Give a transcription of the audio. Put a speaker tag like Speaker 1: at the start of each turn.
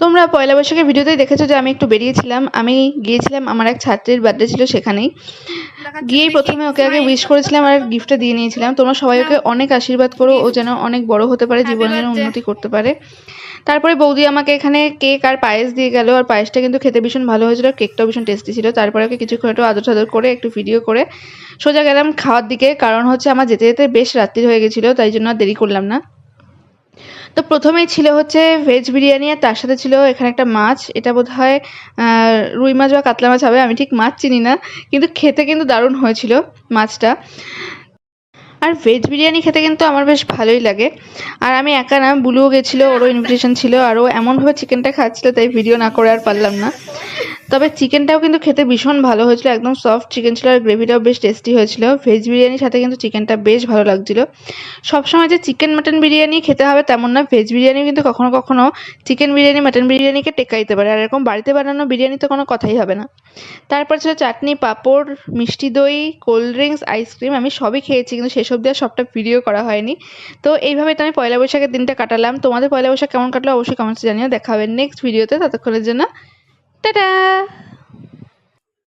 Speaker 1: তোমরা পয়লা বৈশাখের ভিডিওতেই দেখেছো যে আমি একটু বেরিয়েছিলাম, আমি গিয়েছিলাম আমার এক ছাত্রীর বার্থডে ছিল, সেখানেই গিয়েই প্রথমে ওকে আগে উইশ করেছিলাম আর গিফটটা দিয়ে নিয়েছিলাম। তোমরা সবাই ওকে অনেক আশীর্বাদ করো, ও যেন অনেক বড় হতে পারে, জীবনে যেন উন্নতি করতে পারে। তারপরে বৌদি আমাকে এখানে কেক আর পায়েস দিয়ে গেল, আর পায়েসটা কিন্তু খেতে ভীষণ ভালো হয়েছিল, কেকটাও ভীষণ টেস্টি ছিল। তারপরে ওকে কিছুক্ষণ একটু আদর টাদর করে একটু ভিডিও করে সোজা গেলাম খাওয়ার দিকে, কারণ হচ্ছে আমার যেতে যেতে বেশ রাত্রি হয়ে গেছিলো, তাই জন্য আর দেরি করলাম না। তো প্রথমেই ছিল হচ্ছে ভেজ বিরিয়ানি, আর তার সাথে ছিল এখানে একটা মাছ, এটা বোধহয় রুই মাছ বা কাতলা মাছ হবে, আমি ঠিক মাছ চিনি না, কিন্তু খেতে কিন্তু দারুণ হয়েছিল মাছটা। আর ভেজ বিরিয়ানি খেতে কিন্তু আমার বেশ ভালোই লাগে। আর আমি একা না, বুলুও গেছিলো, ওরও ইনভিটেশন ছিল, আর ও এমনভাবে চিকেনটা খাচ্ছিল তাই ভিডিও না করে আর পারলাম না। তবে চিকেনটাও কিন্তু খেতে ভীষণ ভালো হয়েছিল, একদম সফট চিকেন ছিল, আর গ্রেভিটাও বেশ টেস্টি হয়েছিল। ভেজ বিরিয়ানির সাথে কিন্তু চিকেনটা বেশ ভালো লাগছিল। সবসময় যে চিকেন মাটন বিরিয়ানি খেতে হবে তেমন না, ভেজ বিরিয়ানিও কিন্তু কখনো কখনো চিকেন বিরিয়ানি মাটন বিরিয়ানিকে টেক্কাইতে পারে, আর এরকম বাড়িতে বানানো বিরিয়ানি তো কোনো কথাই হবে না। তারপর ছিল চাটনি, পাঁপড়, মিষ্টি দই, কোল্ড ড্রিঙ্কস, আইসক্রিম, আমি সবই খেয়েছি, কিন্তু সেসব দিয়ে সবটা ভিডিও করা হয়নি। তো এইভাবেই তো আমি পয়লা বৈশাখের দিনটা কাটালাম। তোমাদের পয়লা বৈশাখ কেমন কাটলো অবশ্যই কমেন্টসে জানিও। দেখা হবে নেক্সট ভিডিওতে, ততক্ষণের জন্য টাটা।